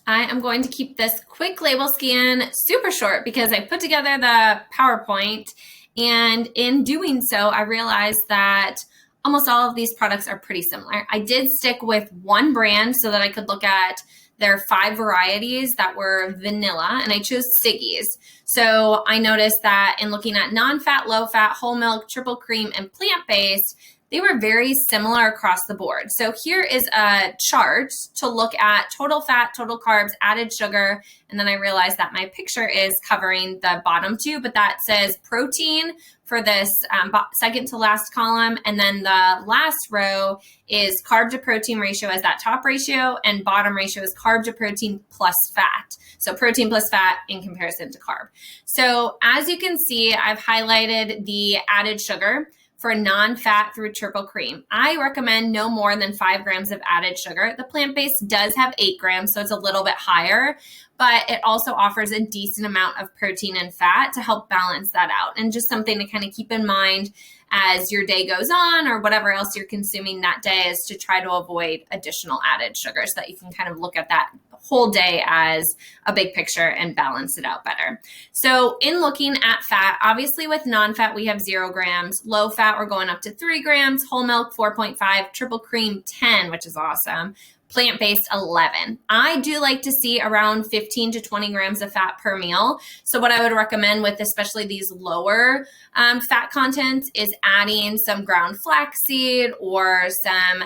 I am going to keep this quick label scan super short because I put together the PowerPoint, and in doing so, I realized that almost all of these products are pretty similar. I did stick with one brand so that I could look at their 5 varieties that were vanilla, and I chose Siggi's. So I noticed that in looking at non-fat, low-fat, whole milk, triple cream, and plant-based, they were very similar across the board. So here is a chart to look at total fat, total carbs, added sugar, and then I realized that my picture is covering the bottom 2, but that says protein for this second to last column, and then the last row is carb to protein ratio as that top ratio, and bottom ratio is carb to protein plus fat. So protein plus fat in comparison to carb. So as you can see, I've highlighted the added sugar for non-fat through triple cream. I recommend no more than 5 grams of added sugar. The plant-based does have 8 grams, so it's a little bit higher, but it also offers a decent amount of protein and fat to help balance that out. And just something to kind of keep in mind as your day goes on or whatever else you're consuming that day is to try to avoid additional added sugar so that you can kind of look at that whole day as a big picture and balance it out better. So in looking at fat, obviously with non-fat, we have 0 grams. Low fat, we're going up to 3 grams. Whole milk, 4.5. Triple cream, 10, which is awesome. Plant-based, 11. I do like to see around 15 to 20 grams of fat per meal. So what I would recommend with especially these lower fat contents is adding some ground flaxseed or some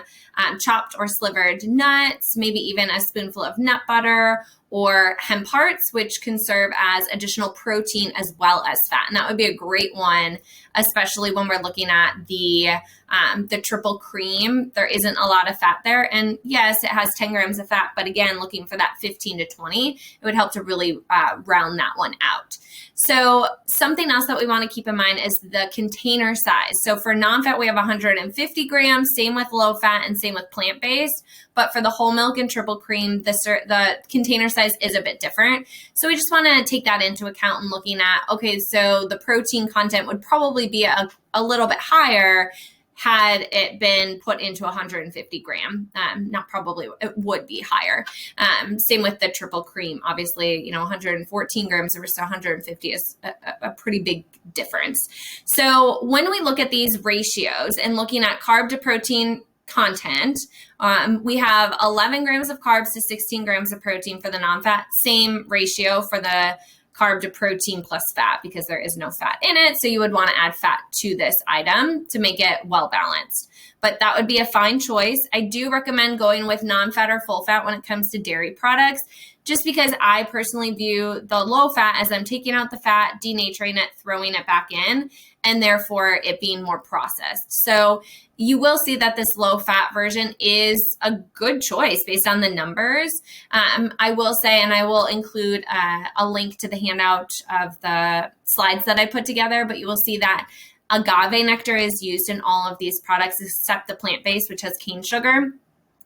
chopped or slivered nuts, maybe even a spoonful of nut butter or hemp hearts, which can serve as additional protein as well as fat. And that would be a great one, especially when we're looking at the triple cream. There isn't a lot of fat there. And yes, it has 10 grams of fat, but again, looking for that 15 to 20, it would help to really round that one out. So something else that we want to keep in mind is the container size. So for non-fat, we have 150 grams, same with low fat and same with plant-based. But for the whole milk and triple cream, the container size is a bit different. So we just want to take that into account and looking at, okay, so the protein content would probably be a little bit higher had it been put into 150 gram. Not probably, it would be higher. Same with the triple cream. Obviously, 114 grams versus 150 is a pretty big difference. So when we look at these ratios and looking at carb to protein content, we have 11 grams of carbs to 16 grams of protein for the non-fat, same ratio for the carb to protein plus fat because there is no fat in it. So you would want to add fat to this item to make it well balanced. But that would be a fine choice. I do recommend going with non-fat or full fat when it comes to dairy products, just because I personally view the low fat as I'm taking out the fat, denaturing it, throwing it back in, and therefore it being more processed. So you will see that this low fat version is a good choice based on the numbers. I will say, and I will include a link to the handout of the slides that I put together, but you will see that agave nectar is used in all of these products except the plant-based, which has cane sugar.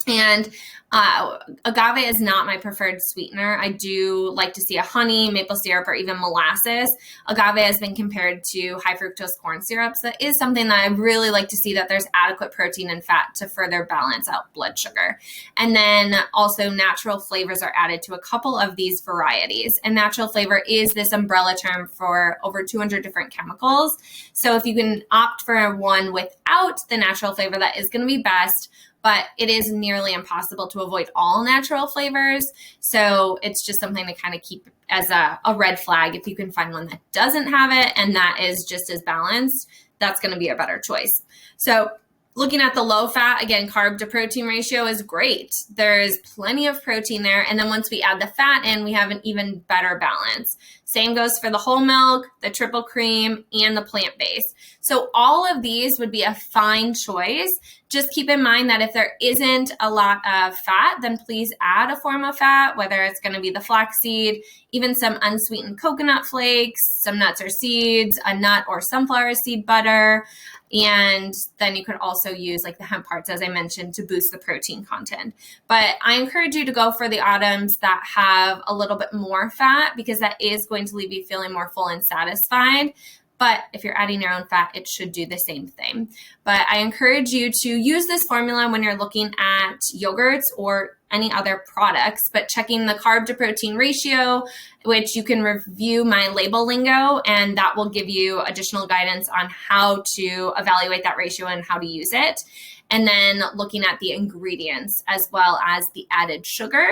And agave is not my preferred sweetener. I do like to see a honey, maple syrup, or even molasses. Agave has been compared to high fructose corn syrup. So that is something that I really like to see, that there's adequate protein and fat to further balance out blood sugar. And then also natural flavors are added to a couple of these varieties. And natural flavor is this umbrella term for over 200 different chemicals. So if you can opt for one without the natural flavor, that is going to be best. But it is nearly impossible to avoid all natural flavors. So it's just something to kind of keep as a red flag. If you can find one that doesn't have it and that is just as balanced, that's going to be a better choice. So looking at the low fat, again, carb to protein ratio is great. There's plenty of protein there. And then once we add the fat in, we have an even better balance. Same goes for the whole milk, the triple cream, and the plant-based. So all of these would be a fine choice. Just keep in mind that if there isn't a lot of fat, then please add a form of fat, whether it's going to be the flaxseed, even some unsweetened coconut flakes, some nuts or seeds, a nut or sunflower seed butter. And then you could also use like the hemp hearts, as I mentioned, to boost the protein content. But I encourage you to go for the items that have a little bit more fat because that is going to leave you feeling more full and satisfied. But if you're adding your own fat, it should do the same thing. But I encourage you to use this formula when you're looking at yogurts or any other products, but checking the carb to protein ratio, which you can review my label lingo, and that will give you additional guidance on how to evaluate that ratio and how to use it. And then looking at the ingredients as well as the added sugar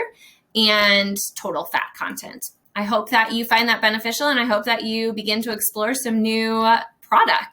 and total fat content. I hope that you find that beneficial, and I hope that you begin to explore some new products.